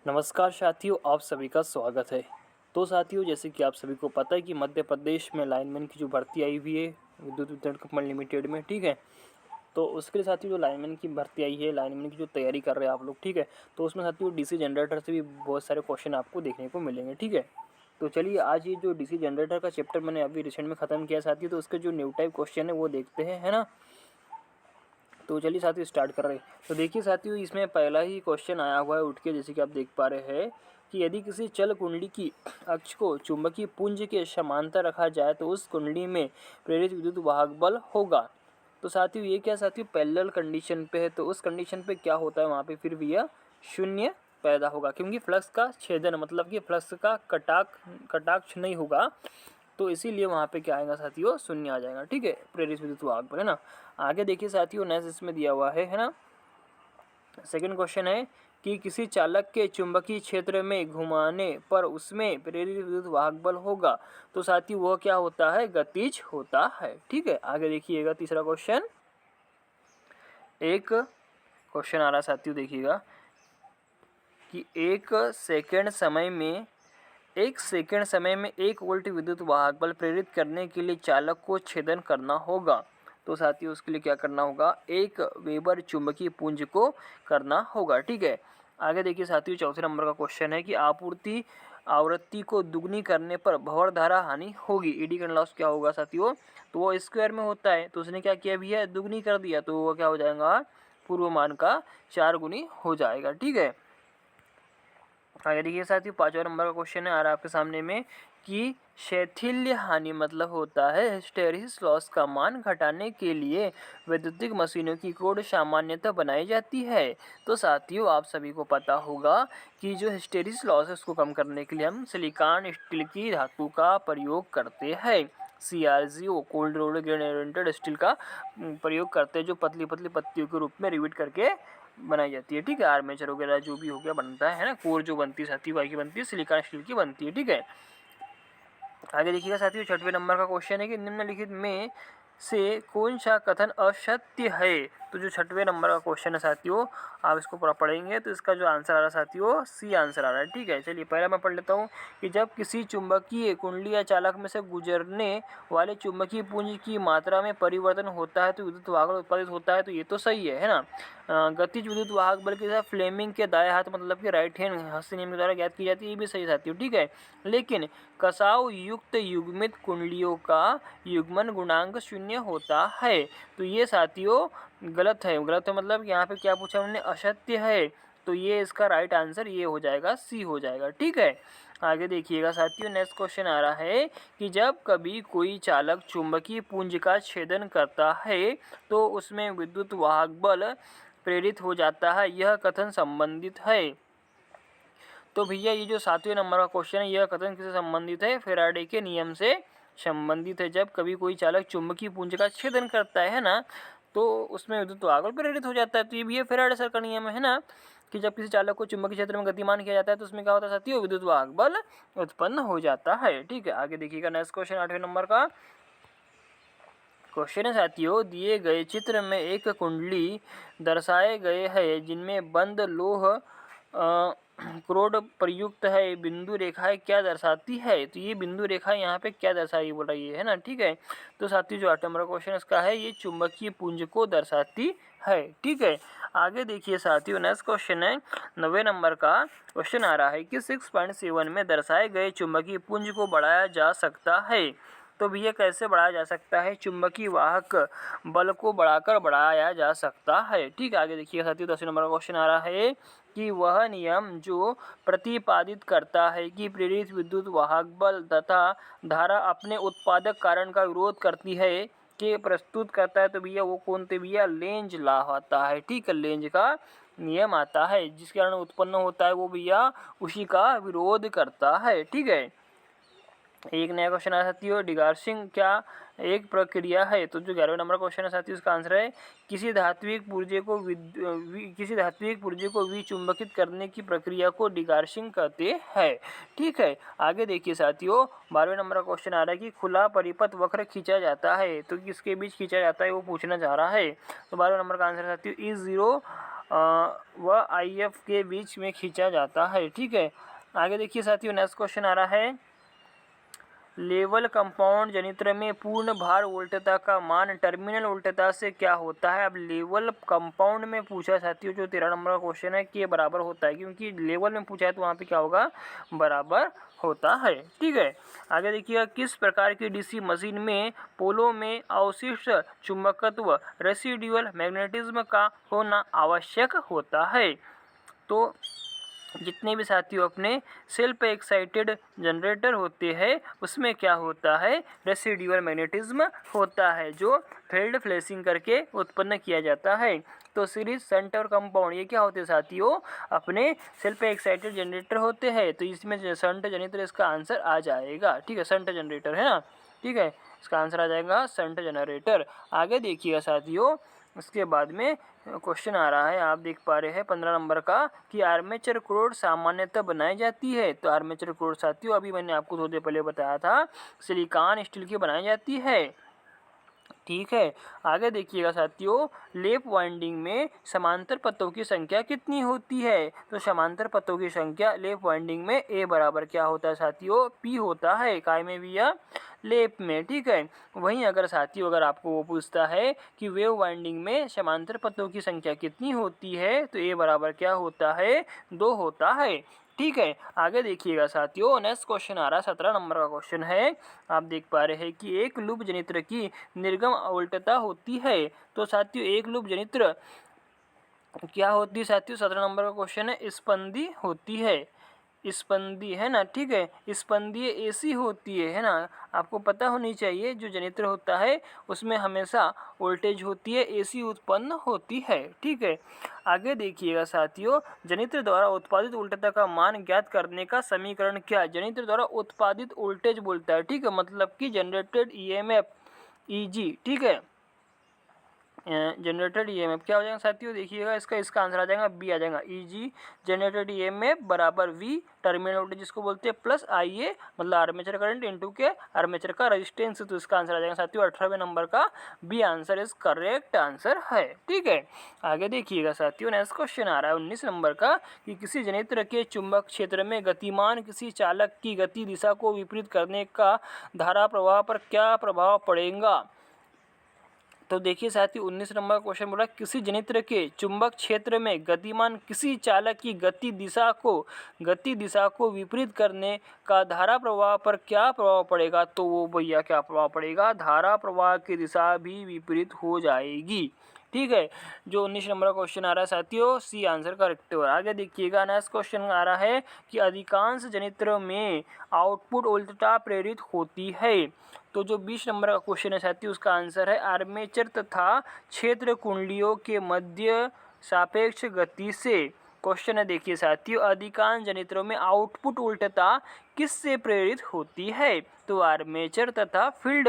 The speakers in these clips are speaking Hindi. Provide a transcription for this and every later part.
नमस्कार साथियों, आप सभी का स्वागत है। तो साथियों, जैसे कि आप सभी को पता है कि मध्य प्रदेश में लाइनमैन की जो भर्ती आई हुई है विद्युत वितरण कंपनी लिमिटेड में, ठीक है। तो उसके लिए साथियों जो लाइनमैन की भर्ती आई है, लाइनमैन की जो तैयारी कर रहे हैं आप लोग, ठीक है। तो उसमें साथियों डीसी जनरेटर से भी बहुत सारे क्वेश्चन आपको देखने को मिलेंगे, ठीक है। तो चलिए आज ये जो डीसी जनरेटर का चैप्टर मैंने अभी रिसेंट में ख़त्म किया साथियों, तो उसके जो न्यू टाइप क्वेश्चन है वो देखते हैं, है ना। तो चलिए साथियों स्टार्ट कर रहे हैं। तो देखिए साथियों, इसमें पहला ही क्वेश्चन आया हुआ है उठ के, जैसे कि आप देख पा रहे हैं कि यदि किसी चल कुंडली की अक्ष को चुंबकीय पुंज के समांतर रखा जाए तो उस कुंडली में प्रेरित विद्युत वाहक बल होगा। तो साथियों ये क्या साथियों पैरेलल कंडीशन पे है, तो उस कंडीशन पे क्या होता है, वहाँ पे फिर भी यह शून्य पैदा होगा, क्योंकि फ्लक्स का छेदन मतलब कि फ्लक्स का कटाक्ष नहीं होगा। तो इसीलिए वहाँ पे क्या आएगा साथियों, शून्य आ जाएगा, ठीक है, प्रेरित विद्युत वाहक बल, है ना। आगे देखिए साथियों, नेक्स्ट इसमें दिया हुआ है ना। सेकंड क्वेश्चन है कि किसी चालक के चुंबकीय क्षेत्र में घुमाने पर उसमें प्रेरित विद्युत वाहक बल होगा। तो साथियों वह क्या होता है, गतिज होता है, ठीक है। आगे देखिएगा तीसरा क्वेश्चन। एक क्वेश्चन आ रहा साथियों, देखिएगा कि एक सेकंड समय में 1 वोल्ट विद्युत वाहक बल प्रेरित करने के लिए चालक को छेदन करना होगा। तो साथियों उसके लिए क्या करना होगा, 1 वेबर चुंबकीय पुंज को करना होगा, ठीक है। आगे देखिए साथियों, चौथे नंबर का क्वेश्चन है कि आपूर्ति आवृत्ति को दुगनी करने पर भंवर धारा हानि होगी। एडी करंट लॉस क्या होगा साथियों, तो वो स्क्वायर में होता है, तो उसने क्या किया भैया, दुगनी कर दिया, तो वो क्या हो जाएगा, पूर्वमान का 4 गुनी हो जाएगा, ठीक है। आगे देखिए साथियों, पांचवा नंबर का क्वेश्चन है आ रहा है आपके सामने में कि शैथिल्य हानि मतलब होता है हिस्टेरिसिस लॉस का मान घटाने के लिए वैद्युतिक मशीनों की कोड सामान्यतः बनाई जाती है। तो साथियों आप सभी को पता होगा कि जो हिस्टेरिसिस लॉस है उसको कम करने के लिए हम सिलिकॉन स्टील की धातु का प्रयोग करते हैं। CRGO cold rolled granulated steel का प्रयोग करते हैं, जो पतली पतली पत्तियों के रूप में रिवेट करके बनाई जाती है, ठीक है। आर्मेचर वगैरह जो भी हो गया बनता है ना, कोर जो बनती है साथियों वाई की बनती है, सिलिकॉन स्टील की बनती है, ठीक है। आगे देखिएगा साथियों, छठवें नंबर का क्वेश्चन है कि निम्नलिखित में से कौन सा कथन असत्य है। तो जो छठवें नंबर का क्वेश्चन है साथियों, आप इसको पूरा पढ़ेंगे तो इसका जो आंसर आ रहा है साथियों, सी आंसर आ रहा है, ठीक है। चलिए पहला मैं पढ़ लेता हूँ कि जब किसी चुंबकीय कुंडली या चालक में से गुजरने वाले चुंबकीय पुंज की मात्रा में परिवर्तन होता है तो विद्युत वाहक उत्पादित होता है, तो ये तो सही है ना। गतिज विद्युत वाहक बल के साथ फ्लेमिंग के दाएं हाथ मतलब कि राइट हैंड हस्त नियम के द्वारा ज्ञात की जाती है, ये भी सही साथियों, ठीक है। लेकिन कसाव युक्त युग्मित कुंडलियों का युग्मन गुणांक 0 होता है, तो ये साथियों गलत है। गलत है मतलब यहाँ पे क्या पूछा उन्होंने, असत्य है, तो ये इसका राइट आंसर ये हो जाएगा, सी हो जाएगा, ठीक है। आगे देखिएगा साथियों, नेक्स्ट क्वेश्चन आ रहा है कि जब कभी कोई चालक चुंबकीय पुंज का छेदन करता है तो उसमें विद्युत वाहक बल प्रेरित हो जाता है, यह कथन संबंधित है। तो भैया ये जो सातवें नंबर का क्वेश्चन है, यह कथन किससे संबंधित है, फैराडे के नियम से संबंधित है। जब कभी कोई चालक चुंबकीय पुंज का छेदन करता है ना, तो उसमें विद्युत वाहक बल प्रेरित हो जाता है। तो ये भी फैराडे सर का नियम है ना, कि जब किसी चालक को चुंबकीय क्षेत्र में गतिमान किया जाता है तो उसमें क्या होता है साथियों, विद्युत वाहक बल उत्पन्न हो जाता है, ठीक है। आगे देखिएगा नेक्स्ट क्वेश्चन, आठवें नंबर का क्वेश्चन है साथियों, दिए गए चित्र में एक कुंडली दर्शाए गए हैं जिनमें बंद लोह क्रोड प्रयुक्त है, बिंदु रेखाएं क्या दर्शाती है। तो ये बिंदु रेखा यहाँ पे क्या दर्शाई बोल रही है ना, ठीक है। तो साथियों जो 8 नंबर क्वेश्चन इसका है, ये चुंबकीय पुंज को दर्शाती है, ठीक है। आगे देखिए साथियों, नेक्स्ट क्वेश्चन है 9वें नंबर का क्वेश्चन आ रहा है कि 6.7 में दर्शाए गए चुंबकीय पुंज को बढ़ाया जा सकता है। तो भैया कैसे बढ़ाया जा सकता है, चुंबकीय वाहक बल को बढ़ाकर बढ़ाया जा सकता है, ठीक है। आगे देखिए साथियों, 10वें नंबर का क्वेश्चन आ रहा है कि वह नियम जो प्रतिपादित करता है कि प्रेरित विद्युत वाहक बल तथा धारा अपने उत्पादक कारण का विरोध करती है के प्रस्तुत करता है, तो भैया वो कौन थे भैया, लेंज लॉ आता है, ठीक है। लेंज का नियम आता है जिसके कारण उत्पन्न होता है, वो भैया उसी का विरोध करता है, ठीक है। एक नया क्वेश्चन आ साथियों, डिगार्सिंग क्या एक प्रक्रिया है। तो जो 11वें नंबर क्वेश्चन है साथियों, इसका आंसर है किसी धात्विक पुर्जे को विचुंबकित करने की प्रक्रिया को डिगार्सिंग कहते हैं, ठीक है। आगे देखिए साथियों, 12वें नंबर का क्वेश्चन आ रहा है कि खुला परिपथ वक्र खींचा जाता है, तो किसके बीच खींचा जाता है वो पूछना चाह रहा है। तो 12वें नंबर का आंसर साथियों E0 व IF के बीच में खींचा जाता है। ठीक है, आगे देखिए साथियों, नेक्स्ट क्वेश्चन आ रहा है, लेवल कंपाउंड जनित्र में पूर्ण भार वोल्टता का मान टर्मिनल वोल्टता से क्या होता है। अब लेवल कंपाउंड में पूछा साथियों, जो 13 नंबर का क्वेश्चन है, कि ये बराबर होता है, क्योंकि लेवल में पूछा है तो वहाँ पे क्या होगा, बराबर होता है। ठीक है, आगे देखिएगा, किस प्रकार की DC मशीन में पोलों में अवशिष्ट चुंबकत्व रेसिडुअल मैग्नेटिज्म का होना आवश्यक होता है। तो जितने भी साथियों अपने सेल्फ एक्साइटेड जनरेटर होते हैं उसमें क्या होता है, रेसिडुअल मैग्नेटिज्म होता है, जो फील्ड फ्लैशिंग करके उत्पन्न किया जाता है। तो सीरीज शंट और कंपाउंड ये क्या होते हैं साथियों, अपने सेल्फ एक्साइटेड जनरेटर होते हैं। तो इसमें शंट जनरेटर इसका आंसर आ जाएगा। ठीक है, शंट जनरेटर है ना। ठीक है, इसका आंसर आ जाएगा शंट जनरेटर। आगे देखिएगा साथियों, उसके बाद में क्वेश्चन आ रहा है, आप देख पा रहे हैं 15 नंबर का, कि आर्मेचर कोर सामान्यतः बनाई जाती है। तो आर्मेचर कोर साथियों, अभी मैंने आपको थोड़ी देर पहले बताया था, सिलिकॉन स्टील की बनाई जाती है। ठीक है, आगे देखिएगा साथियों, लेप वाइंडिंग में समांतर पथों की संख्या कितनी होती है। तो समांतर पथों की संख्या लेप वाइंडिंग में A बराबर क्या होता है साथियों, P होता है। काय में भी, या लेप में। ठीक है, वहीं अगर साथियों अगर आपको वो पूछता है कि वेव वाइंडिंग में समांतर पथों की संख्या कितनी होती है, तो A बराबर क्या होता है, 2 होता है। ठीक है, आगे देखिएगा साथियों, नेक्स्ट क्वेश्चन आ रहा है, 17 नंबर का क्वेश्चन है। आप देख पा रहे हैं कि एक लूप जनित्र की निर्गम अवोल्टता होती है। तो साथियों एक लूप जनित्र क्या होती है साथियों, 17 नंबर का क्वेश्चन है, स्पंदी होती है। स्पंदी है ना। ठीक है, स्पंदीय AC होती है ना। आपको पता होनी चाहिए, जो जनित्र होता है उसमें हमेशा वोल्टेज होती है, AC उत्पन्न होती है। ठीक है, आगे देखिएगा साथियों, जनित्र द्वारा उत्पादित वोल्टता का मान ज्ञात करने का समीकरण क्या है। जनित्र द्वारा उत्पादित वोल्टेज बोलता है। ठीक है, मतलब कि जनरेटेड EMF EG। ठीक है, जनरेटेड EMF क्या हो जाएगा साथियों, देखिएगा इसका आंसर आ जाएगा B आ जाएगा। EG जनरेटेड EMF बराबर V टर्मिनल वोल्टेज जिसको बोलते हैं प्लस IA मतलब आर्मेचर करंट इनटू के आर्मेचर का रेजिस्टेंस। तो इसका आंसर आ जाएगा साथियों 18वें नंबर का B answer is correct answer है। ठीक है, आगे देखिएगा साथियों, नेक्स्ट क्वेश्चन आ रहा है 19 नंबर का, कि किसी जनित्र के चुंबक क्षेत्र में गतिमान किसी चालक की गति दिशा को विपरीत करने का धारा प्रवाह पर क्या प्रभाव पड़ेगा। तो देखिए साथियों 19 नंबर का क्वेश्चन बोला, किसी जनित्र के चुंबक क्षेत्र में गतिमान किसी चालक की गति दिशा को विपरीत करने का धारा प्रवाह पर क्या प्रभाव पड़ेगा। तो वो भैया क्या प्रभाव पड़ेगा, धारा प्रवाह की दिशा भी विपरीत हो जाएगी। ठीक है, जो 19 नंबर का क्वेश्चन आ रहा है साथियों, C आंसर करेक्ट है। आगे देखिएगा, नेक्स्ट क्वेश्चन आ रहा है कि अधिकांश जनित्र में आउटपुट वोल्टता प्रेरित होती है। तो जो 20 नंबर का क्वेश्चन है साथियों, उसका आंसर है आर्मेचर तथा क्षेत्र कुंडलियों के मध्य सापेक्ष गति से। क्वेश्चन है देखिए साथियों, अधिकांश जनित्रों में आउटपुट वोल्टता किससे प्रेरित होती है। तो आर्मेचर तथा फील्ड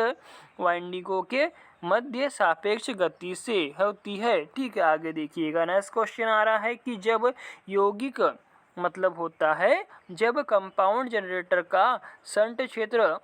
वाइंडिंगों के मध्य सापेक्ष गति से होती है। ठीक है, आगे देखिएगा, नेक्स्ट क्वेश्चन आ रहा है कि जब यौगिक मतलब होता है जब कंपाउंड जनरेटर का शंट क्षेत्र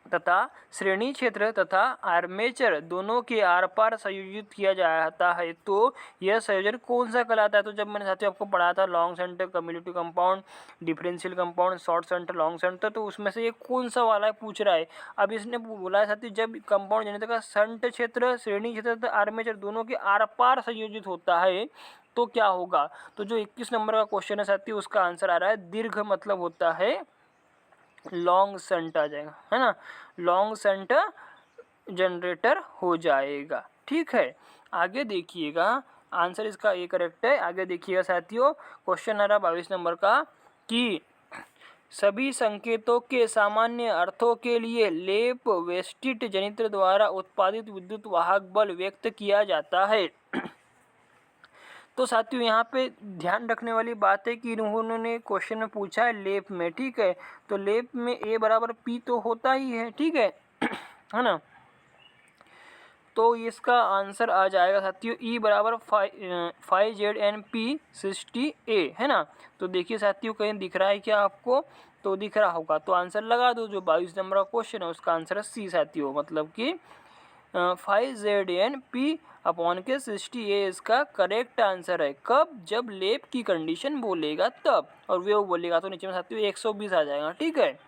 तथा श्रेणी क्षेत्र तथा आर्मेचर दोनों के आर पार संयोजित किया जाता है, तो यह संयोजन कौन सा कहलाता है। तो जब मैंने साथियों आपको पढ़ाया था long shunt, cumulative compound, differential compound, short shunt, long shunt, तो उसमें से ये कौन सा वाला है पूछ रहा है। अब इसने बोला है साथियों, जब कंपाउंड जनित्र का शंट क्षेत्र श्रेणी क्षेत्र तथा आर्मेचर दोनों के आर पार संयोजित होता है तो क्या होगा। तो जो 21 नंबर का क्वेश्चन है साथियों, उसका आंसर आ रहा है दीर्घ मतलब होता है लॉन्ग शंट आ जाएगा, है ना। लॉन्ग शंट जनरेटर हो जाएगा। ठीक है, आगे देखिएगा, आंसर इसका ए करेक्ट है। आगे देखिएगा साथियों, क्वेश्चन आ रहा 22 नंबर का, कि सभी संकेतों के सामान्य अर्थों के लिए लेप वेस्टिट जनित्र द्वारा उत्पादित विद्युत वाहक बल व्यक्त किया जाता है। तो साथियों यहाँ पे ध्यान रखने वाली बात है कि इन्होंने क्वेश्चन में पूछा है लेप में। ठीक है, तो लेप में A बराबर P तो होता ही है। ठीक है ना। तो इसका आंसर आ जाएगा साथियों E बराबर 5ZnP60A, है ना। तो देखिए साथियों, कहीं दिख रहा है क्या आपको, तो दिख रहा होगा, तो आंसर लगा दो। जो 22 नंबर का क्वेश्चन है उसका आंसर है C साथियों, मतलब कि 5ZN P/60 इसका करेक्ट आंसर है। कब? जब लेप की कंडीशन बोलेगा तब, और वेव बोलेगा तो नीचे में साथियों 120 आ जाएगा। ठीक है।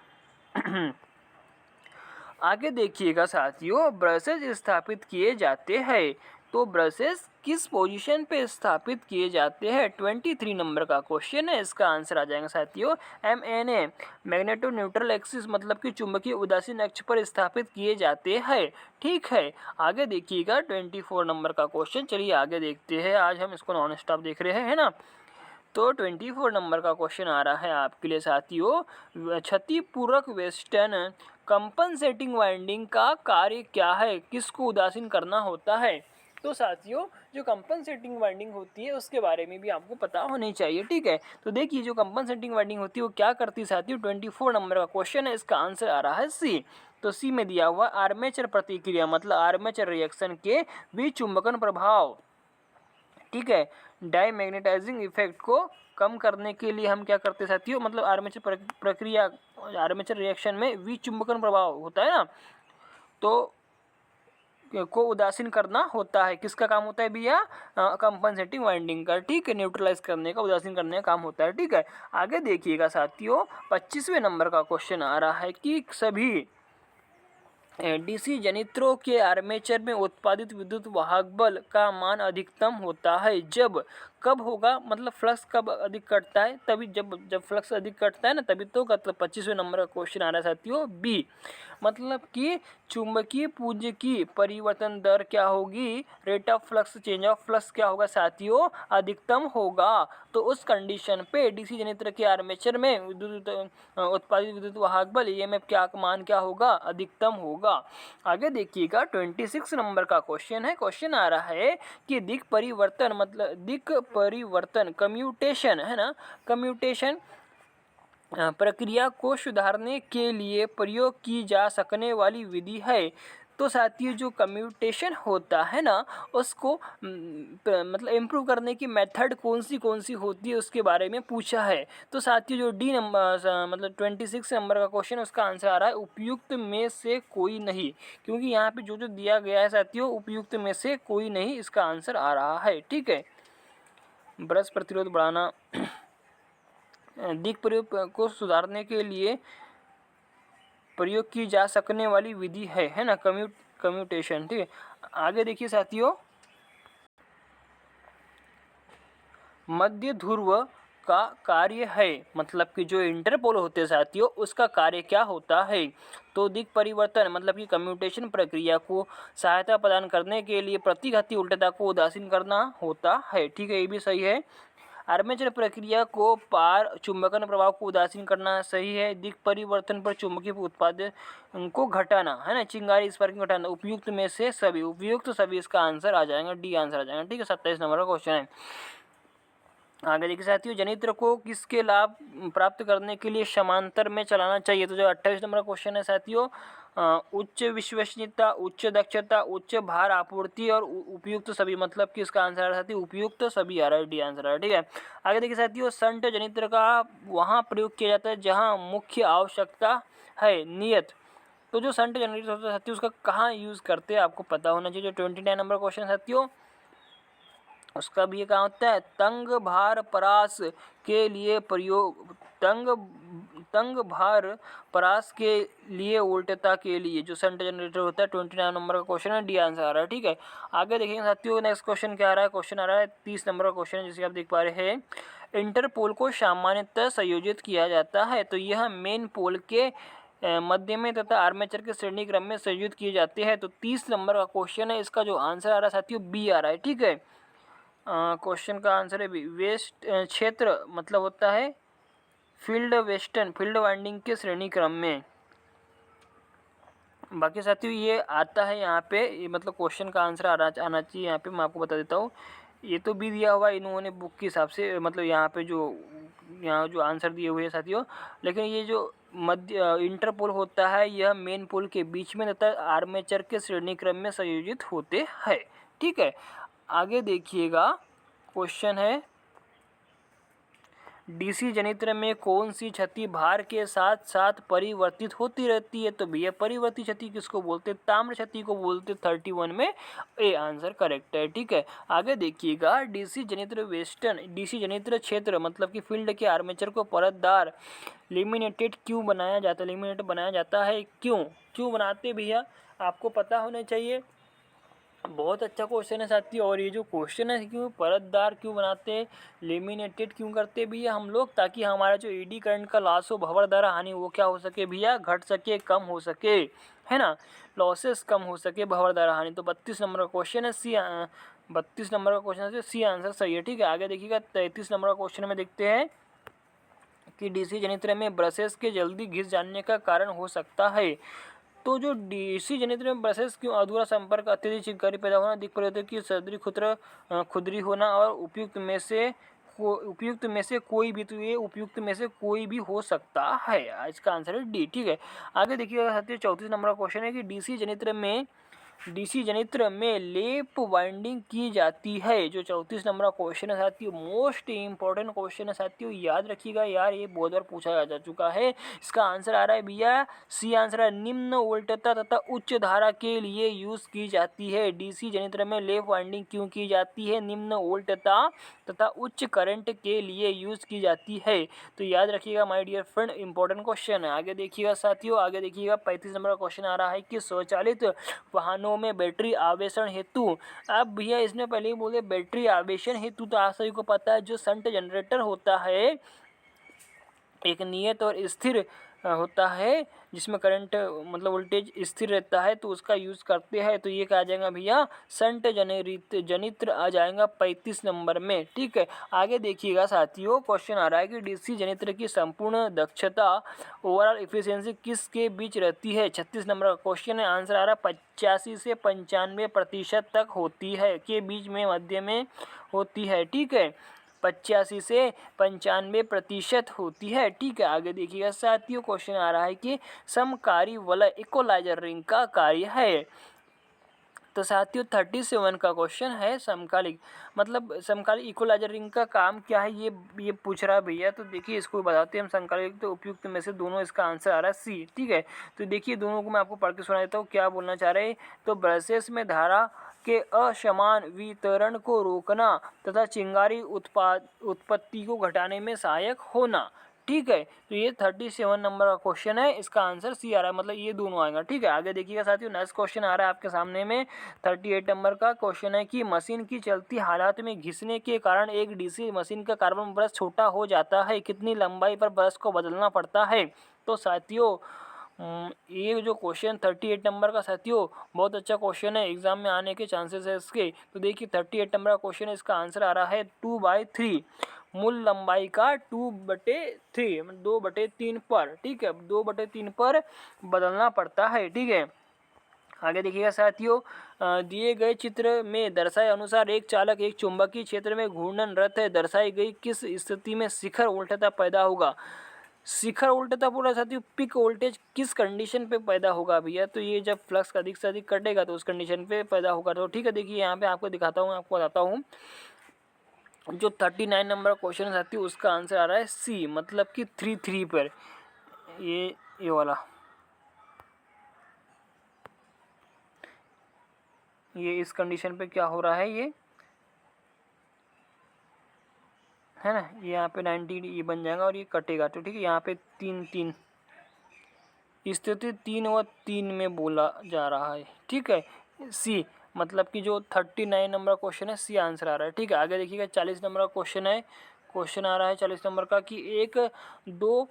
आगे देखिएगा साथियों, ब्रशेज स्थापित किए जाते हैं, तो ब्रशेज किस पोजीशन पे स्थापित किए जाते हैं? 23 नंबर का क्वेश्चन है, इसका आंसर आ जाएगा साथियों MNA, मैग्नेटो न्यूट्रल एक्सिस, मतलब कि चुंबकीय उदासीन अक्ष पर स्थापित किए जाते हैं। ठीक है। आगे देखिएगा 24 नंबर का क्वेश्चन। चलिए आगे देखते हैं, आज हम इसको नॉन स्टॉप देख रहे हैं, है ना। तो 24 नंबर का क्वेश्चन आ रहा है आपके लिए साथियों, क्षतिपूरक वेस्टर्न कंपनसेटिंग वाइंडिंग का कार्य क्या है? किसको उदासीन करना होता है? तो साथियों जो कंपनसेटिंग वाइंडिंग होती है उसके बारे में भी आपको पता होनी चाहिए। ठीक है। तो देखिए जो कंपनसेटिंग वाइंडिंग होती है वो क्या करती है साथियों, 24 नंबर का क्वेश्चन है, इसका आंसर आ रहा है सी। तो सी में दिया हुआ आर्मेचर प्रतिक्रिया, मतलब आर्मेचर रिएक्शन के विचुंबकन प्रभाव, ठीक है, डाईमैग्नेटाइजिंग इफेक्ट को कम करने के लिए हम क्या करते हैं साथियों, मतलब आर्मेचर प्रक्रिया, आर्मेचर रिएक्शन में विचुंबकन प्रभाव होता है ना, तो को उदासीन करना होता है। किसका काम होता है भैया? कंपनसेटिंग वाइंडिंग का। ठीक है। न्यूट्रलाइज करने का, उदासीन करने का काम होता है। ठीक है। आगे देखिएगा साथियों, 25वें नंबर का क्वेश्चन आ रहा है कि सभी डीसी जनित्रों के आर्मेचर में उत्पादित विद्युत वाहक बल का मान अधिकतम होता है जब, कब होगा, मतलब फ्लक्स कब अधिक कटता है? तभी जब फ्लक्स अधिक कटता है ना, तभी तो 25वें नंबर का क्वेश्चन आ रहा है साथियों बी, मतलब कि चुंबकीय पुंज की परिवर्तन दर क्या होगी, rate of flux, change of flux क्या होगा साथियों, अधिकतम होगा। तो उस कंडीशन पे डीसी जनित्र के आर्मेचर में उत्पादित विद्युत वाहक बल ईएमएफ क्या मान क्या होगा, अधिकतम होगा। आगे देखिएगा 26 नंबर का क्वेश्चन है। क्वेश्चन आ रहा है कि दिक् परिवर्तन, मतलब दिक् परिवर्तन कम्यूटेशन, है ना, कम्यूटेशन प्रक्रिया को सुधारने के लिए प्रयोग की जा सकने वाली विधि है। तो साथियों जो कम्यूटेशन होता है ना, उसको मतलब इम्प्रूव करने की मेथड कौन सी होती है उसके बारे में पूछा है। तो साथियों जो डी नंबर, मतलब 26 नंबर का क्वेश्चन, उसका आंसर आ रहा है उपयुक्त में से कोई नहीं, क्योंकि यहाँ पे जो दिया गया है साथियों, उपयुक्त में से कोई नहीं इसका आंसर आ रहा है। ठीक है। ब्रश प्रतिरोध बढ़ाना दिक् प्रयोग को सुधारने के लिए प्रयोग की जा सकने वाली विधि है ना, कम्यूटेशन। ठीक है। आगे देखिए साथियों, मध्य ध्रुव का कार्य है, मतलब कि जो इंटरपोल होते हैं साथियों, उसका कार्य क्या होता है? तो दिक् परिवर्तन, मतलब कि कम्यूटेशन प्रक्रिया को सहायता प्रदान करने के लिए प्रतिघाती उल्टता को उदासीन करना होता है। ठीक है, ये भी सही है। आर्मेचर प्रक्रिया को पार चुंबकन प्रभाव को उदासीन करना सही है। दिक् परिवर्तन पर चुंबकीय उत्पादन को घटाना, है ना, चिंगारी स्पार्किंग घटाना, उपयुक्त में से सभी, उपयुक्त सभी इसका आंसर आ जाएगा, डी आंसर आ जाएगा। ठीक है। 27 नंबर का क्वेश्चन है। आगे देखिए साथियों, जनित्र को किसके लाभ प्राप्त करने के लिए समांतर में चलाना चाहिए? तो जो 28 नंबर का क्वेश्चन है साथियों, उच्च विश्वसनीयता, उच्च दक्षता, उच्च भार आपूर्ति और उपयुक्त सभी, मतलब कि इसका आंसर आ रहा है साथियों उपयुक्त सभी आ रहा है, डी आंसर आ रहा है। ठीक है। आगे देखिए साथियों, संट जनित्र का वहाँ प्रयोग किया जाता है जहाँ मुख्य आवश्यकता है नियत। तो जो संट जनित्र होता है साथियों, उसका कहाँ यूज़ करते हैं आपको पता होना चाहिए। जो 29 नंबर क्वेश्चन है साथियों, उसका भी ये कहाँ होता है, तंग भार परास के लिए प्रयोग, तंग भार परास के लिए उल्टता के लिए जो संट जनरेटर होता है। 29 नंबर का क्वेश्चन है, डी आंसर आ रहा है। ठीक है। आगे देखेंगे साथियों, नेक्स्ट क्वेश्चन क्या आ रहा है, क्वेश्चन आ रहा है 30 नंबर का क्वेश्चन है, जिसे आप देख पा रहे हैं, इंटरपोल को सामान्यतः संयोजित किया जाता है, तो यह मेन पोल के मध्य में तथा आर्मेचर के श्रेणी क्रम में संयोजित किए जाते हैं। तो 30 नंबर का क्वेश्चन है, इसका जो आंसर आ रहा है साथियों बी आ रहा है। ठीक है। क्वेश्चन का आंसर है वेस्ट क्षेत्र, मतलब होता है फील्ड वेस्टर्न, फील्ड वाइंडिंग के श्रेणी क्रम में। बाकी साथियों ये आता है यहाँ पे, ये मतलब क्वेश्चन का आंसर आना चाहिए यहाँ पे, मैं आपको बता देता हूँ। ये तो भी दिया हुआ इन्होंने बुक के हिसाब से, मतलब यहाँ पे यहाँ जो आंसर दिए हुए हैं साथियों, लेकिन ये जो मध्य इंटरपोल होता है यह मेन पोल के बीच में तथा आर्मेचर के श्रेणी क्रम में संयोजित होते हैं। ठीक है। आगे देखिएगा, क्वेश्चन है डीसी जनित्र में कौन सी क्षति भार के साथ साथ परिवर्तित होती रहती है? तो भैया परिवर्तित क्षति किसको बोलते हैं? ताम्र क्षति को बोलते। 31 में ए आंसर करेक्ट है। ठीक है, आगे देखिएगा, डीसी जनित्र वेस्टर्न, डीसी जनित्र क्षेत्र मतलब कि फील्ड के आर्मेचर को परतदार लेमिनेटेड क्यों बनाया जाता है? लेमिनेट बनाया जाता है क्यों बनाते भैया? आपको पता होना चाहिए। बहुत अच्छा क्वेश्चन है साथियों। और ये जो क्वेश्चन है क्यों परतदार क्यों बनाते हैं, लेमिनेटेड क्यों करते हैं भैया हम लोग? ताकि हमारा जो एडी करंट का लॉस हो, भंवर द्वारा हानि, वो क्या हो सके भैया? घट सके, कम हो सके, है ना, लॉसेस कम हो सके भंवर द्वारा हानि। तो 32 नंबर का क्वेश्चन है सी। 32 नंबर का क्वेश्चन है सी आंसर सही है। ठीक है, आगे देखिएगा 33 नंबर का क्वेश्चन में देखते हैं कि डीसी जनित्र में ब्रशेस के जल्दी घिस जाने का कारण हो सकता है। तो जो डीसी जनित्र में ब्रशेस क्यों अधूरा संपर्क, अत्यधिक चिपकारी पैदा होना, दिख पड़े कि सदरी खुदरी होना और उपयुक्त में से कोई भी, तो ये उपयुक्त में से कोई भी हो सकता है। इसका आंसर है डी। ठीक है, आगे देखिएगा साथियों 34 नंबर का क्वेश्चन है कि डीसी जनित्र में लेप वाइंडिंग की जाती है। जो 34 नंबर का क्वेश्चन है साथियों, मोस्ट इंपॉर्टेंट क्वेश्चन है साथियों, याद रखिएगा यार, ये बहुत बार पूछा जा चुका है। इसका आंसर आ रहा है भैया सी आंसर है, निम्न वोल्टता तथा उच्च धारा के लिए यूज की जाती है। डीसी जनित्र में लेप वाइंडिंग क्यों की जाती है? निम्न वोल्टता तथा उच्च करंट के लिए यूज की जाती है। तो याद रखिएगा my dear friend, important question है। आगे देखिएगा साथियों, आगे देखिएगा 35 नंबर का क्वेश्चन आ रहा है कि स्वचालित वाहनों में बैटरी आवेशन हेतु, अब भैया इसमें पहले ही बोले बैटरी आवेशन हेतु, तो आप सभी को पता है जो शंट जनरेटर होता है एक नियत और स्थिर होता है, जिसमें करंट मतलब वोल्टेज स्थिर रहता है, तो उसका यूज़ करते हैं। तो ये क्या आ जाएगा भैया? शंट जनित्र आ जाएगा 35 नंबर में। ठीक है, आगे देखिएगा साथियों, क्वेश्चन आ रहा है कि डीसी जनित्र की संपूर्ण दक्षता, ओवरऑल इफिशियंसी किसके बीच रहती है? 36 नंबर का क्वेश्चन है, आंसर आ रहा है 85 से 95% तक होती है, के बीच में, मध्य में होती है। ठीक है, 85 से 95% होती है। ठीक है, आगे देखिएगा साथियों, क्वेश्चन आ रहा है कि समकारी वलय इक्वलाइजर रिंग का कार्य है। तो साथियों 37 का क्वेश्चन है समकालिक, मतलब समकालिक इक्वलाइजर रिंग का काम क्या है, ये पूछ रहा है भैया। तो देखिए इसको बताते हैं हम। समकालिक तो उपयुक्त में से दोनों, इसका आंसर आ रहा है सी। ठीक है, तो देखिए दोनों को मैं आपको पढ़ के सुना देता हूँ क्या बोलना चाह रहे हैं। तो ब्रशेस में धारा के असमान वितरण को रोकना तथा चिंगारी उत्पत्ति को घटाने में सहायक होना। ठीक है, तो ये 37 नंबर का क्वेश्चन है, इसका आंसर सी आ रहा है, मतलब ये दोनों आएगा। ठीक है, आगे देखिएगा साथियों, नेक्स्ट क्वेश्चन आ रहा है आपके सामने में 38 नंबर का क्वेश्चन है कि मशीन की चलती हालात में घिसने के कारण एक डीसी मशीन का कार्बन ब्रश छोटा हो जाता है, कितनी लंबाई पर ब्रश को बदलना पड़ता है? तो साथियों ये जो क्वेश्चन 38 नंबर का साथियों बहुत अच्छा क्वेश्चन है, एग्जाम में आने के चांसेस है इसके। तो देखिए 38 नंबर का क्वेश्चन है, इसका आंसर आ रहा है 2/3, मूल लंबाई का 2/3, 2/3 पर। ठीक है, 2/3 पर बदलना पड़ता है। ठीक है, आगे देखिएगा साथियों, दिए गए चित्र में दर्शाए अनुसार एक चालक एक चुंबकीय क्षेत्र में घूर्णनरत है, दर्शाई गई किस स्थिति में शिखर उल्टता पैदा होगा? शिखर उल्टता पूरा साथियों, पिक वोल्टेज किस कंडीशन पे पैदा होगा भैया? तो ये जब फ्लक्स अधिक से अधिक कटेगा तो उस कंडीशन पे पैदा होगा। तो ठीक है, देखिए यहाँ पे आपको दिखाता हूँ, आपको बताता हूँ। जो 39 नंबर क्वेश्चन है साथियों, उसका आंसर आ रहा है सी, मतलब कि 3 पर, ये वाला, ये इस कंडीशन पे क्या हो रहा है, ये है ना, यहाँ पे 90 ये बन जाएगा और ये कटेगा। तो ठीक है, यहाँ पे 3 स्थिति 3 और 3 में बोला जा रहा है। ठीक है, सी, मतलब कि जो 39 नंबर क्वेश्चन है सी आंसर आ रहा है। ठीक है, आगे देखिएगा 40 नंबर का क्वेश्चन है, क्वेश्चन आ रहा है 40 नंबर का कि 2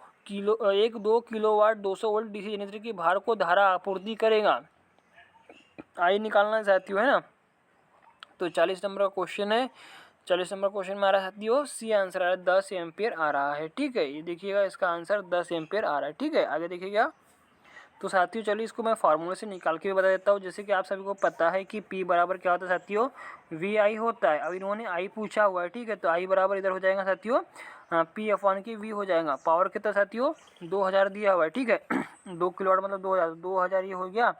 किलोवाट 200 वोल्ट डीसी जनरेटर की भार को धारा आपूर्ति करेगा। आई निकालना साथियों, है ना। तो 40 नंबर का क्वेश्चन है, 40 नंबर क्वेश्चन में आ रहा है साथियों सी आंसर आ रहा है 10 एम्पियर आ रहा है। ठीक है, ये देखिएगा इसका आंसर 10 एम्पियर आ रहा है। ठीक है, आगे देखिएगा। तो साथियों चलिए इसको मैं फार्मूले से निकाल के भी बता देता हूँ। जैसे कि आप सभी को पता है कि P बराबर क्या होता है साथियों, VI होता है। अब इन्होंने I पूछा हुआ है, ठीक है, तो I बराबर इधर हो जाएगा साथियों P/V हो जाएगा। पावर कितना साथियों 2000 दिया हुआ है। ठीक है 2 किलोवाट मतलब 2000 ये हो गया।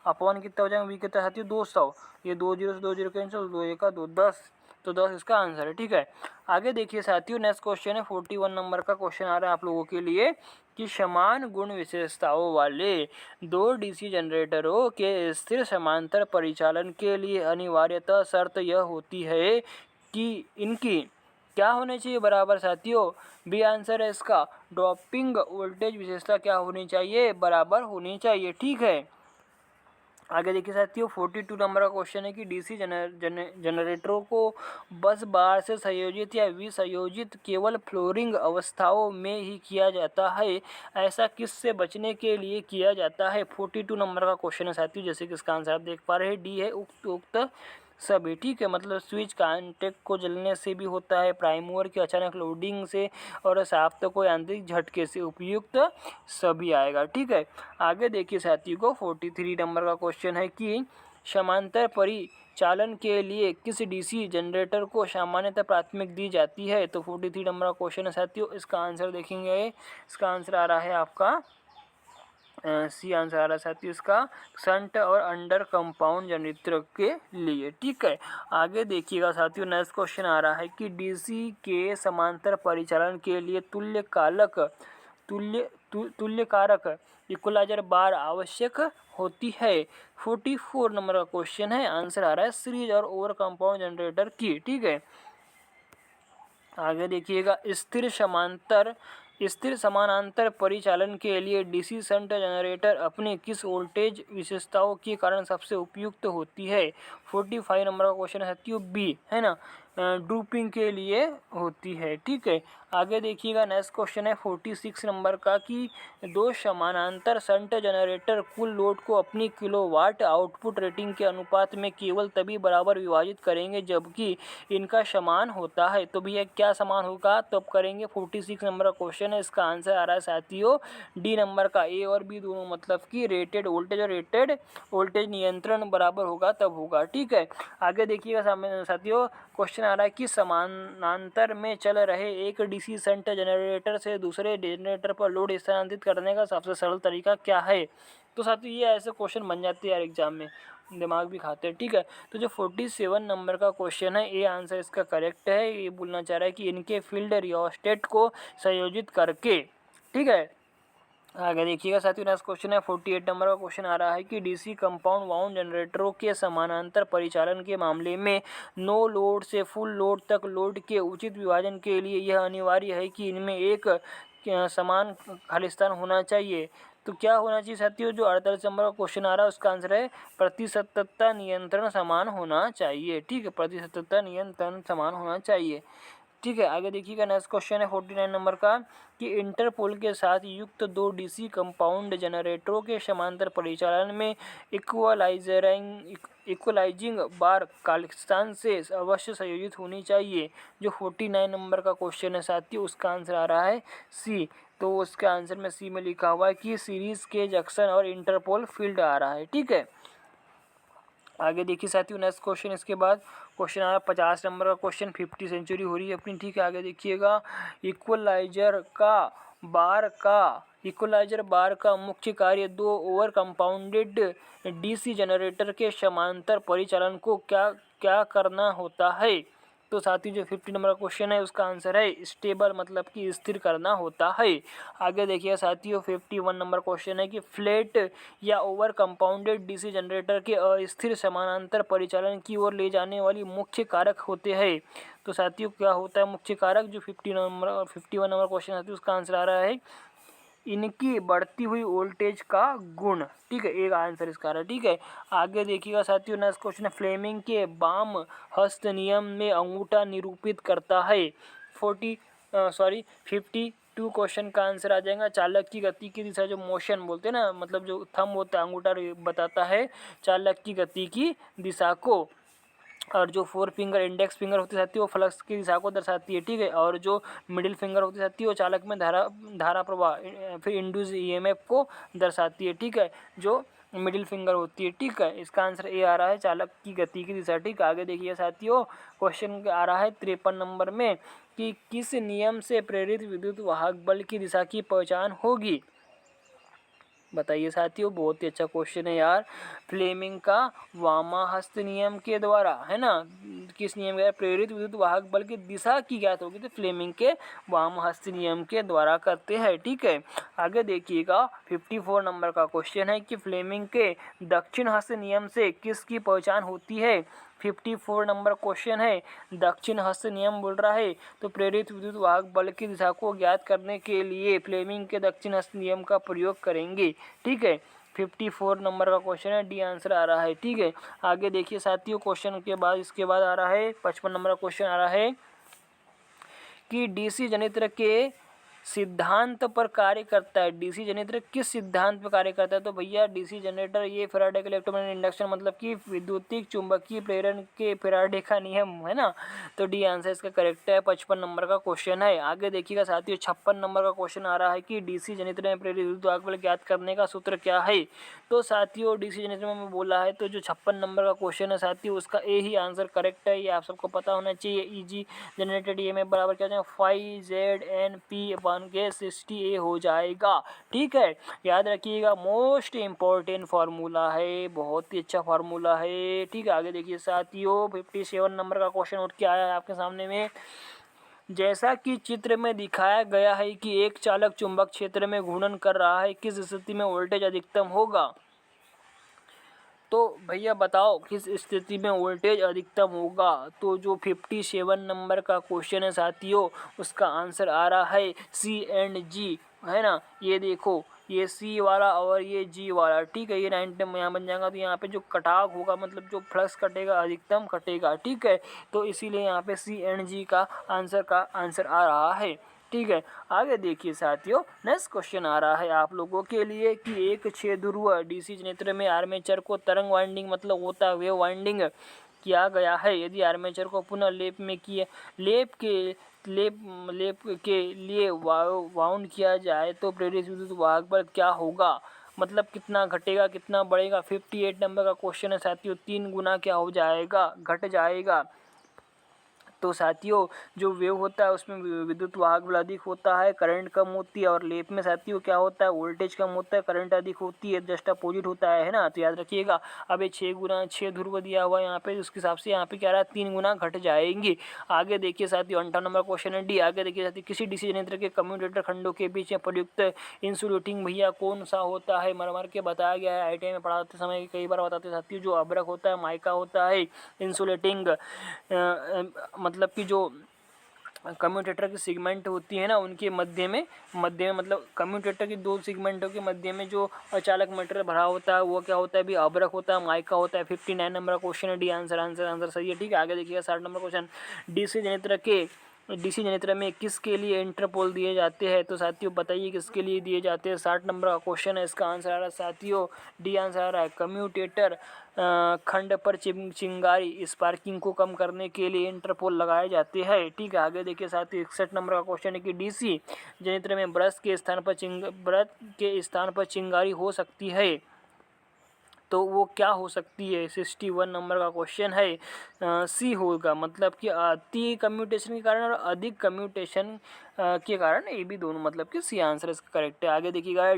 अपॉन कितना हो जाएगा V कितना साथियों 200, ये 2 0 से 2 0 कैंसिल, 2 1 2 10, तो 10 इसका आंसर है। ठीक है, आगे देखिए साथियों, नेक्स्ट क्वेश्चन है 41 नंबर का क्वेश्चन आ रहा है आप लोगों के लिए कि समान गुण विशेषताओं वाले दो डीसी जनरेटरों के स्थिर समांतर परिचालन के लिए अनिवार्यतः शर्त यह होती है कि इनकी क्या होनी चाहिए बराबर साथियों। बी आंसर है इसका, ड्रॉपिंग वोल्टेज विशेषता क्या होनी चाहिए, बराबर होनी चाहिए। ठीक है, आगे देखिए साथियों 42 नंबर का क्वेश्चन है कि डीसी जनरेटरों को बस बार से संयोजित या विसंयोजित केवल फ्लोरिंग अवस्थाओं में ही किया जाता है, ऐसा किस से बचने के लिए किया जाता है। 42 नंबर का क्वेश्चन है साथियों, जैसे कि इसका आंसर आप देख पा रहे हैं, डी है उक्त सभी। ठीक है, मतलब स्विच कांटेक्ट को जलने से भी होता है, प्राइम मूवर की अचानक लोडिंग से और शाफ्ट को यांत्रिक झटके से, उपयुक्त सभी आएगा। ठीक है, आगे देखिए साथियों को 43 नंबर का क्वेश्चन है कि समांतर परिचालन के लिए किस डीसी जनरेटर को सामान्यतः प्राथमिक दी जाती है। तो 43 नंबर का क्वेश्चन है साथियों, इसका आंसर देखेंगे, इसका आंसर आ रहा है आपका सी आंसर आ रहा है साथियों इसका, शंट और अंडर कंपाउंड जनरेटर के लिए। ठीक है, आगे देखिएगा साथियों, नेक्स्ट क्वेश्चन आ रहा है कि डीसी के समांतर परिचालन के लिए तुल्य कारक इक्वलाइजर बार आवश्यक होती है। 44 नंबर का क्वेश्चन है, आंसर आ रहा है सीरीज और ओवर कंपाउंड जनरेटर की। ठीक है, आगे देखिएगा, स्थिर समानांतर परिचालन के लिए डीसी शंट जनरेटर अपनी किस वोल्टेज विशेषताओं के कारण सबसे उपयुक्त होती है। 45 नंबर का क्वेश्चन है साथियों, बी है ना, ड्रूपिंग के लिए होती है। ठीक है, आगे देखिएगा, नेक्स्ट क्वेश्चन है 46 नंबर का कि दो समानांतर शंट जनरेटर कुल लोड को अपनी किलोवाट आउटपुट रेटिंग के अनुपात में केवल तभी बराबर विभाजित करेंगे जबकि इनका समान होता है। तो भैया क्या समान होगा, तो अब करेंगे 46 नंबर का क्वेश्चन है, इसका आंसर आ रहा है साथियों डी नंबर का, ए और बी दोनों, मतलब कि रेटेड वोल्टेज और रेटेड वोल्टेज नियंत्रण बराबर होगा तब होगा। ठीक है, आगे देखिएगा साथियों, क्वेश्चन आ रहा है कि समानांतर में चल रहे एक डीसी शंट जनरेटर से दूसरे जनरेटर पर लोड स्थानांतरित करने का सबसे सरल तरीका क्या है। तो साथियों ये ऐसे क्वेश्चन बन जाते हैं यार एग्जाम में, दिमाग भी खाते हैं। ठीक है, तो जो 47 नंबर का क्वेश्चन है, ये आंसर इसका करेक्ट है। ये बोलना चाह रहा है कि इनके फील्ड रियोस्टेट को संयोजित करके। ठीक है, आगे देखिएगा साथियों, नेक्स्ट क्वेश्चन है 48 नंबर का क्वेश्चन आ रहा है कि डीसी कंपाउंड वाउंड जनरेटरों के समानांतर परिचालन के मामले में नो लोड से फुल लोड तक लोड के उचित विभाजन के लिए यह अनिवार्य है कि इनमें एक समान खालिस्तान होना चाहिए। तो क्या होना चाहिए साथियों, जो 48 नंबर का क्वेश्चन आ रहा है उसका आंसर है प्रतिशतता नियंत्रण समान होना चाहिए। ठीक है, प्रतिशतता नियंत्रण समान होना चाहिए। ठीक है, आगे देखिएगा, नेक्स्ट क्वेश्चन है 49 नंबर का कि इंटरपोल के साथ युक्त दो डीसी कंपाउंड जनरेटरों के समांतर परिचालन में इक्वलाइजिंग बार खालिस्तान से अवश्य संयोजित होनी चाहिए। जो 49 नंबर का क्वेश्चन है साथियों, उसका आंसर आ रहा है सी। तो उसके आंसर में सी में लिखा हुआ है कि सीरीज के जंक्शन और इंटरपोल फील्ड आ रहा है। ठीक है, आगे देखिए साथियों, नेक्स्ट क्वेश्चन इसके बाद क्वेश्चन आ रहा है 50 नंबर का क्वेश्चन, 50 सेंचुरी हो रही है अपनी। ठीक है, आगे देखिएगा, इक्वलाइजर बार का मुख्य कार्य दो ओवर कंपाउंडेड डीसी जनरेटर के समांतर परिचालन को क्या क्या करना होता है। तो साथियों जो 50 नंबर का क्वेश्चन है उसका आंसर है स्टेबल, मतलब कि स्थिर करना होता है। आगे देखिए साथियों 51 नंबर क्वेश्चन है कि फ्लैट या ओवर कंपाउंडेड डीसी जनरेटर के अस्थिर समानांतर परिचालन की ओर ले जाने वाली मुख्य कारक होते हैं। तो साथियों क्या होता है मुख्य कारक, जो 51 नंबर क्वेश्चन है उसका आंसर आ रहा है इनकी बढ़ती हुई वोल्टेज का गुण। ठीक है, एक आंसर इसका रहा। ठीक है, आगे देखिएगा साथियों, नेक्स्ट क्वेश्चन है फ्लेमिंग के बाम हस्त नियम में अंगूठा निरूपित करता है। 52 क्वेश्चन का आंसर आ जाएगा चालक की गति की दिशा, जो मोशन बोलते हैं ना, मतलब जो थंब होता है अंगूठा बताता है चालक की गति की दिशा को, और जो 4 फिंगर इंडेक्स फिंगर होती रहती है वो फ्लक्स की दिशा को दर्शाती है। ठीक है, और जो मिडिल फिंगर होती रहती है वो चालक में धारा प्रवाह फिर इंड्यूस ईएमएफ को दर्शाती है। ठीक है, जो मिडिल फिंगर होती है। ठीक है, इसका आंसर ए आ रहा है चालक की गति की दिशा। ठीक है, आगे देखिए साथियों, क्वेश्चन आ रहा है 53 नंबर में कि किस नियम से प्रेरित विद्युत वाहक बल की दिशा की पहचान होगी। बताइए साथियों, बहुत ही अच्छा क्वेश्चन है यार। फ्लेमिंग का वामाहस्त नियम के द्वारा, है ना, किस नियम के प्रेरित विद्युत वाहक बल की दिशा की ज्ञात होगी, तो फ्लेमिंग के वामहस्त नियम के द्वारा करते हैं। ठीक है, आगे देखिएगा 54 नंबर का क्वेश्चन है कि फ्लेमिंग के दक्षिण हस्त नियम से किसकी पहचान होती है। 54 नंबर क्वेश्चन है, दक्षिण हस्त नियम बोल रहा है, तो प्रेरित विद्युत वाहक बल की दिशा को ज्ञात करने के लिए फ्लेमिंग के दक्षिण हस्त नियम का प्रयोग करेंगे। ठीक है, 54 नंबर का क्वेश्चन है, डी आंसर आ रहा है। ठीक है, आगे देखिए साथियों, क्वेश्चन के बाद इसके बाद आ रहा है 55 नंबर का क्वेश्चन आ रहा है कि डीसी जनित्र के सिद्धांत पर कार्य करता है। डीसी जनरेटर किस सिद्धांत पर कार्य करता है, तो भैया डीसी जनरेटर ये फैराडे का इलेक्ट्रोमैग्नेटिक इंडक्शन मतलब कि विद्युतिक चुंबकीय प्रेरण के फैराडे का नियम, है ना, तो डी आंसर इसका करेक्ट है। 55 नंबर का क्वेश्चन है। आगे देखिएगा साथियों, 56 नंबर का क्वेश्चन आ रहा है कि डीसी जनरेटर में प्रेरित विद्युत वाहक बल ज्ञात करने का सूत्र क्या है। तो साथियों डीसी जनरेटर में बोला है, तो जो 56 नंबर का क्वेश्चन है साथियों, उसका ए ही आंसर करेक्ट है। ये आप सबको पता होना चाहिए। ईजी जनरेटेड ईएमएफ बराबर क्या हो जाएगा, 5ZNP/60A हो जाएगा। ठीक है, याद रखिएगा, मोस्ट इम्पोर्टेंट फार्मूला है, बहुत ही अच्छा फार्मूला है। ठीक है, आगे देखिए साथियों, 57 नंबर का क्वेश्चन उठ के आया है आपके सामने में। जैसा कि चित्र में दिखाया गया है कि एक चालक चुंबक क्षेत्र में घूर्णन कर रहा है, किस स्थिति में वोल्टेज अधिकतम होगा। तो भैया बताओ किस स्थिति में वोल्टेज अधिकतम होगा। तो जो 57 नंबर का क्वेश्चन है साथियों, उसका आंसर आ रहा है सी एंड जी, है ना। ये देखो, ये सी वाला और ये जी वाला, ठीक है, ये 90 में यहाँ बन जाएगा। तो यहाँ पे जो कटाव होगा मतलब जो फ्लक्स कटेगा अधिकतम कटेगा। ठीक है, तो इसीलिए यहाँ पे सी एंड जी का आंसर आ रहा है। ठीक है, आगे देखिए साथियों, नेक्स्ट क्वेश्चन आ रहा है आप लोगों के लिए कि एक 6 ध्रुव डीसी जनरेटर में आर्मेचर को तरंग वाइंडिंग मतलब होता है वेव वाइंडिंग किया गया है। यदि आर्मेचर को पुनः लेप के लिए वाउंड किया जाए तो प्रेरित विद्युत वाहक बल क्या होगा, मतलब कितना घटेगा कितना बढ़ेगा। 58 नंबर का क्वेश्चन है साथियों, 3 गुना क्या हो जाएगा, घट जाएगा। तो साथियों जो वेव होता है उसमें विद्युत वाहक बल अधिक होता है, करंट कम होती है, और लेप में साथियों क्या होता है, वोल्टेज कम होता है, करंट अधिक होती है, जस्ट अपोजिट होता है ना। तो याद रखिएगा, अब ये 6 ध्रुव दिया हुआ है यहाँ पे, उसके हिसाब से यहाँ पे क्या रहा है, 3 गुना घट जाएंगे। आगे देखिए साथियों, 58 नंबर क्वेश्चन है डी। आगे देखिए साथियों, किसी डीसी जनरेटर के कम्यूटेटर खंडों के बीच में प्रयुक्त इंसुलेटिंग भैया कौन सा होता है, मरमर के बताया गया है। आईटीआई में पढ़ाते समय कई बार बताते साथियों, जो अभ्रक होता है, माइका होता है, इंसुलेटिंग मतलब कि जो कम्यूटेटर की सेगमेंट होती है ना, उनके मध्य में मतलब कम्यूटेटर की 2 सेगमेंटों के मध्य में जो अचालक मटेरियल भरा होता है वो क्या होता है, भी अभ्रक होता है, माइका होता है। 59 नंबर का क्वेश्चन है, डी आंसर सही है। ठीक है, आगे देखिएगा 60 नंबर क्वेश्चन, डीसी जनरेटर में किसके लिए इंटरपोल दिए जाते हैं। तो साथियों बताइए किसके लिए दिए जाते हैं। 60 नंबर का क्वेश्चन है, इसका आंसर आ रहा है साथियों, डी आंसर आ रहा है, कम्यूटेटर खंड पर चिंगारी स्पार्किंग को कम करने के लिए इंटरपोल लगाए जाते हैं। ठीक है, आगे देखिए साथियों, 61 नंबर का क्वेश्चन है कि डीसी जनरेटर में ब्रश के स्थान पर चिंगारी हो सकती है, तो वो क्या हो सकती है। 61 नंबर का क्वेश्चन है, सी होगा, मतलब कि अति कम्यूटेशन के कारण और अधिक कम्यूटेशन के कारण, ये भी दोनों मतलब कि सी आंसर इसका करेक्ट है। आगे देखिएगा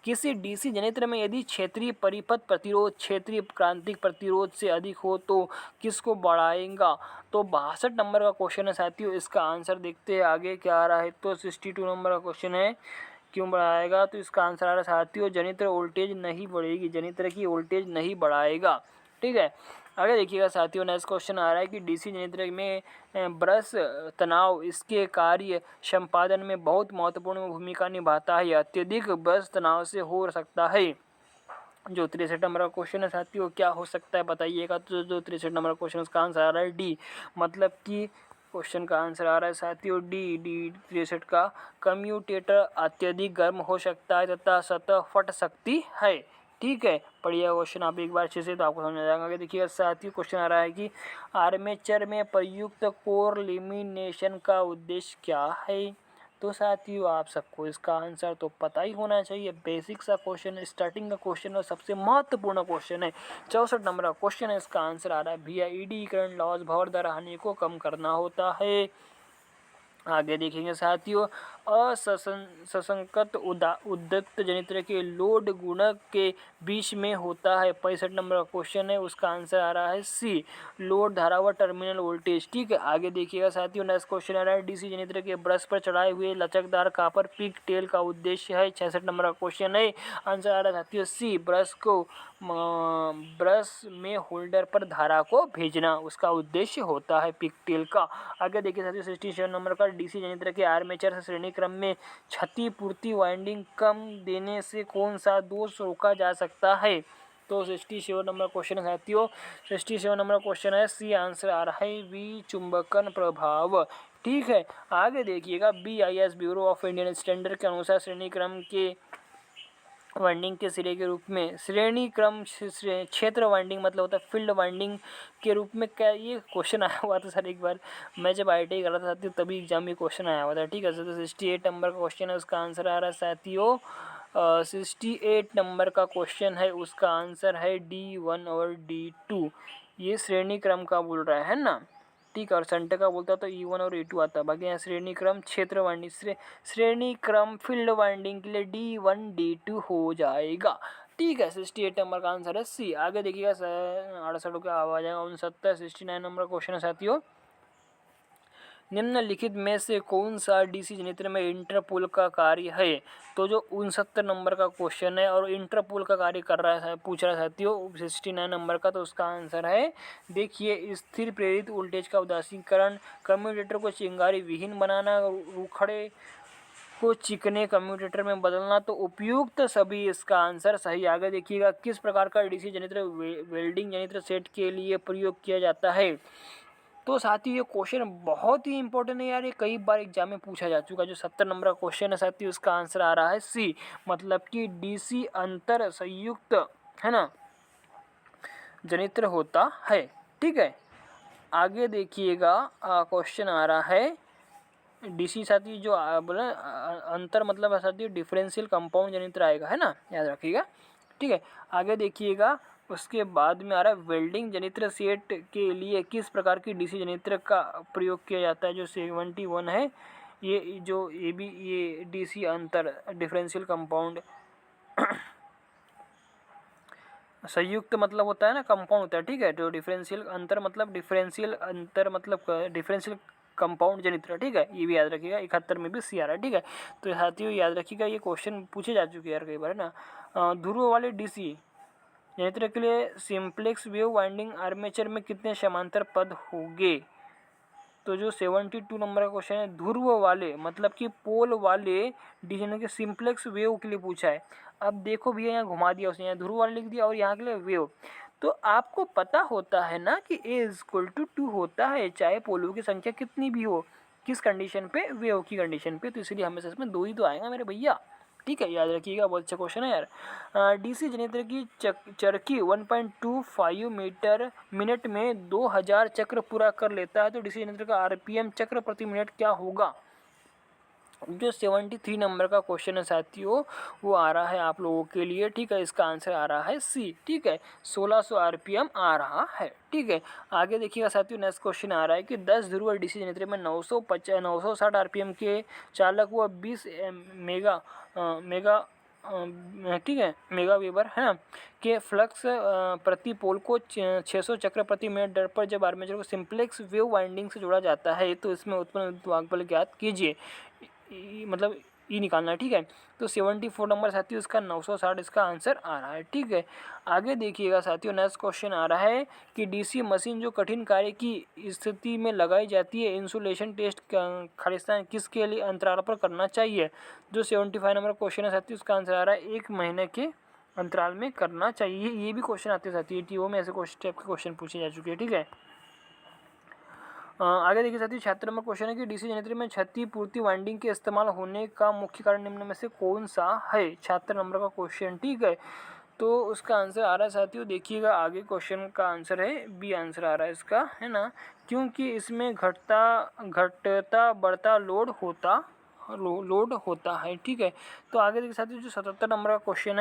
किसी डीसी जनरेटर में यदि क्षेत्रीय परिपथ प्रतिरोध क्षेत्रीय क्रांतिक प्रतिरोध से अधिक हो तो किसको बढ़ाएगा। तो 62 नंबर का क्वेश्चन है साथियों, इसका आंसर देखते हैं आगे क्या आ रहा है। तो 62 नंबर का क्वेश्चन है, क्यों बढ़ाएगा, तो इसका आंसर आ रहा है साथियों, जनित्र वोल्टेज नहीं बढ़ेगी, जनित्र की वोल्टेज नहीं बढ़ाएगा। ठीक है, आगे देखिएगा साथियों, नेक्स्ट क्वेश्चन आ रहा है कि डीसी जनित्र में ब्रश तनाव इसके कार्य संपादन में बहुत महत्वपूर्ण भूमिका निभाता है, अत्यधिक ब्रश तनाव से हो सकता है। जो 63 नंबर का क्वेश्चन है साथियों, क्या हो सकता है बताइएगा। तो जो 63 नंबर का क्वेश्चन उसका आंसर आ रहा है डी, मतलब कि क्वेश्चन का आंसर आ रहा है साथियों डी 63 का, कम्यूटेटर अत्यधिक गर्म हो सकता है तथा सतह फट सकती है। ठीक है, पढ़िए क्वेश्चन आप एक बार अच्छे से, तो आपको समझ आ जाएगा। आगे देखिए साथियों, क्वेश्चन आ रहा है कि आर्मेचर में प्रयुक्त कोर लेमिनेशन का उद्देश्य क्या है। तो साथियों आप सबको इसका आंसर तो पता ही होना चाहिए, बेसिक सा क्वेश्चन है, स्टार्टिंग का क्वेश्चन और सबसे महत्वपूर्ण क्वेश्चन है। 64 नंबर का क्वेश्चन है, इसका आंसर आ रहा है भैया ईडी करंट लॉस भंवर दर हानि को कम करना होता है। आगे देखेंगे साथियों, असंकत उद्युक्त जनित्र के लोड गुणक के बीच में होता है। 65 नंबर का क्वेश्चन है, उसका आंसर आ रहा है सी, लोड धारा व टर्मिनल वोल्टेज। ठीक है, आगे देखिएगा साथियों, नेक्स्ट क्वेश्चन आ रहा है, डीसी जनित्र के ब्रश पर चढ़ाए हुए लचकदार कापर पिक टेल का उद्देश्य है। 66 नंबर का क्वेश्चन है, आंसर आ रहा है साथियों सी, ब्रश में होल्डर पर धारा को भेजना उसका उद्देश्य होता है पिक टेल का। आगे देखिए साथियों, 67 नंबर का, डीसी जनित्र के आर्मेचर से श्रेणी क्रम में क्षतिपूर्ति वाइंडिंग कम देने से कौन सा दोष रोका जा सकता है। तो 67 नंबर क्वेश्चन है साथियों, 67 नंबर क्वेश्चन है, सी आंसर आ रहा है बी, चुंबकन प्रभाव। ठीक है, आगे देखिएगा, BIS bureau of Indian standard के अनुसार श्रेणी क्रम के वाइंडिंग के सिरे के रूप में, श्रेणी क्रम क्षेत्र वाइंडिंग मतलब होता है फील्ड वाइंडिंग के रूप में, क्या ये क्वेश्चन आया हुआ था सर एक बार, मैं जब ITI कर रहा था तभी एग्जाम में क्वेश्चन आया हुआ था। ठीक है, तो 68 नंबर का क्वेश्चन है, उसका आंसर आ रहा है साथियों 68 नंबर का क्वेश्चन है, उसका आंसर है D1 और D2। ये श्रेणी क्रम का बोल रहा है ना। ठीक है, और संटे का बोलता तो E1 और E2 आता। बाकी यहाँ श्रेणी क्रम क्षेत्र वाइंडिंग, श्रेणी क्रम फील्ड वाइंडिंग के लिए D1 D2 हो जाएगा। ठीक है, 68 नंबर का आंसर है सी। आगे देखिएगा 68 का आवाज है 69, 69 नंबर क्वेश्चन है साथियों, निम्नलिखित में से कौन सा डीसी जनित्र में इंटरपोल का कार्य है। तो जो 69 नंबर का क्वेश्चन है और इंटरपोल का कार्य कर रहा है, पूछ रहा है साथियों 69 नंबर का, तो उसका आंसर है, देखिए, स्थिर प्रेरित वोल्टेज का उदासीकरण, कम्यूटेटर को चिंगारी विहीन बनाना, रूखड़े को चिकने कम्यूटेटर में बदलना। तो उपयुक्त सभी इसका आंसर सही। आगे देखिएगा, किस प्रकार का डीसी जनित्र वेल्डिंग जनित्र सेट के लिए प्रयोग किया जाता है। तो साथियों ये क्वेश्चन बहुत ही इंपॉर्टेंट है यार, ये कई बार एग्जाम में पूछा जा चुका है। जो 70 नंबर का क्वेश्चन है साथियों, उसका आंसर आ रहा है सी, मतलब कि डीसी अंतर संयुक्त है ना जनित्र होता है। ठीक है, आगे देखिएगा, क्वेश्चन आ रहा है डीसी साथी जो बोले अंतर मतलब है साथियों डिफरेंशियल कंपाउंड जनित्र आएगा, है ना, याद रखिएगा। ठीक है, आगे देखिएगा, उसके बाद में आ रहा है वेल्डिंग जनित्र सेट के लिए किस प्रकार की डीसी जनित्र का प्रयोग किया जाता है। जो 71 है, ये जो ये डीसी अंतर डिफरेंशियल कंपाउंड संयुक्त मतलब होता है ना, कंपाउंड होता है। ठीक है, तो डिफरेंशियल अंतर मतलब डिफरेंशियल कंपाउंड जनित्र। ठीक है, ये भी याद रखिएगा, 71 में भी सी आ रहा है। ठीक है, तो साथियों याद रखिएगा, ये क्वेश्चन पूछे जा चुके हैं यार कई बार, है ना। ध्रुव वाले डीसी जनित्र के लिए सिंप्लेक्स वेव वाइंडिंग आर्मेचर में कितने समांतर पद होंगे। तो जो 72 नंबर का क्वेश्चन है, ध्रुव वाले मतलब कि पोल वाले डीसी के सिंप्लेक्स वेव के लिए पूछा है। अब देखो भैया, यहाँ घुमा दिया उसने, यहाँ ध्रुव वाले लिख दिया और यहाँ के लिए वेव। तो आपको पता होता है ना कि A=2 होता है, चाहे पोलों की संख्या कितनी भी हो, किस कंडीशन पे, वेव की कंडीशन पे। तो इसलिए हमेशा इसमें 2 ही तो आएगा मेरे भैया। ठीक है, याद रखिएगा, बहुत अच्छा क्वेश्चन है यार। डीसी जनित्र की चरखी 1.25 मीटर मिनट में 2000 चक्र पूरा कर लेता है। तो डीसी जनित्र का आरपीएम चक्र प्रति मिनट क्या होगा। जो 73 नंबर का क्वेश्चन है साथियों, वो आ रहा है आप लोगों के लिए। ठीक है, इसका आंसर आ रहा है सी। ठीक है, 1600 आरपीएम आ रहा है। ठीक है, आगे देखिएगा साथियों, नेक्स्ट क्वेश्चन आ रहा है कि 10 ध्रुव डीसी जनित्र में 960 आरपीएम के चालक व 20 ठीक है मेगा वेबर है ना के फ्लक्स प्रति पोल को 600 चक्र प्रति मिनट दर पर जब आर्मेचर को सिंप्लेक्स वेव वाइंडिंग से जोड़ा जाता है, तो इसमें उत्पन्न विद्युत बल ज्ञात कीजिए। मतलब ई निकालना है। ठीक है, तो 74 नंबर साथियों इसका 960 इसका आंसर आ रहा है। ठीक है, आगे देखिएगा साथियों, नेक्स्ट क्वेश्चन आ रहा है कि डीसी मशीन जो कठिन कार्य की स्थिति में लगाई जाती है, इंसुलेशन टेस्ट खालिस्तान किसके लिए अंतराल पर करना चाहिए। जो 75 नंबर क्वेश्चन है साथियों, उसका आंसर आ रहा है 1 महीने के अंतराल में करना चाहिए। ये भी क्वेश्चन आते हैं साथियों, टीओ में ऐसे टाइप के क्वेश्चन पूछे जा चुके हैं। ठीक है, आगे देखिए साथियों, 76 नंबर क्वेश्चन है कि डीसी जनित्र में क्षतिपूर्ति वाइंडिंग के इस्तेमाल होने का मुख्य कारण निम्न में से कौन सा है। 76 नंबर का क्वेश्चन। ठीक है, तो उसका आंसर आ रहा है साथियों, देखिएगा आगे क्वेश्चन का आंसर है बी आंसर आ रहा है इसका, है ना, क्योंकि इसमें घटता बढ़ता लोड होता है। ठीक है, तो आगे देखिए साथियों, जो 77 नंबर का क्वेश्चन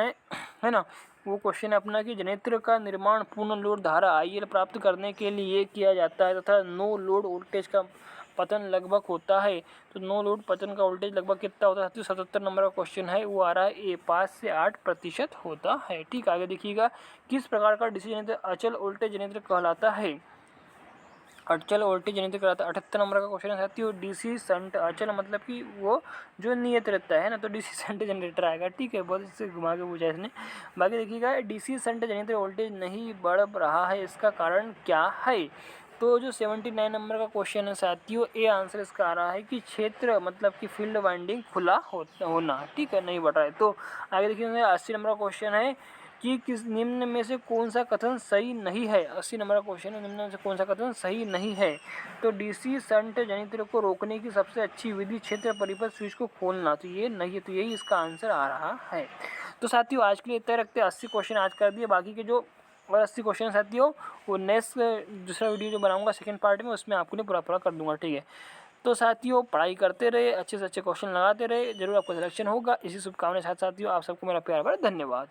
है ना, वो क्वेश्चन है अपना कि जनित्र का निर्माण पूर्ण लोड धारा IL प्राप्त करने के लिए किया जाता है तथा नो लोड वोल्टेज का पतन लगभग होता है। तो नो लोड पतन का वोल्टेज लगभग कितना होता है साथियों? 77 नंबर का क्वेश्चन है, वो आ रहा है 5 से 8% होता है। ठीक, आगे देखिएगा, किस प्रकार का डीसी जनरेटर अचल वोल्टेज जनरेटर कहलाता है? अचल वोल्टेज जनरेटर कहलाता है। 78 नंबर का क्वेश्चन है साथियों, डीसी शंट। अचल मतलब कि वो जो नियत रहता है ना, तो डीसी शंट जनरेटर आएगा। ठीक है, बहुत इससे घुमा के पूछा इसने। बाकी देखिएगा, डीसी शंट जनरेटर वोल्टेज नहीं बढ़ रहा है, इसका कारण क्या है? तो जो 79 नंबर का क्वेश्चन है साथियों, ए आंसर इसका आ रहा है कि क्षेत्र मतलब कि फील्ड वाइंडिंग खुला होना। ठीक है, नहीं बढ़ रहा है। तो आगे देखिए, 80 नंबर का क्वेश्चन है कि किस निम्न में से कौन सा कथन सही नहीं है? 80 नंबर का क्वेश्चन है, निम्न में से कौन सा कथन सही नहीं है? तो डीसी शंट जनरेटर को रोकने की सबसे अच्छी विधि क्षेत्र परिपथ स्विच को खोलना, तो ये नहीं है, तो यही इसका आंसर आ रहा है। तो साथियों आज के लिए इतना रखते हैं, 80 क्वेश्चन आज कर दिए। बाकी के जो और 80 क्वेश्चन साथियों, वो नेक्स्ट दूसरा वीडियो जो बनाऊंगा सेकंड पार्ट में, उसमें आपको पूरा पूरा कर दूंगा। ठीक है, तो साथियों पढ़ाई करते रहे, अच्छे से अच्छे क्वेश्चन लगाते रहे, जरूर आपको सिलेक्शन होगा। इसी शुभकामनाएं साथ साथियों, आप सबको मेरा प्यार भरा धन्यवाद।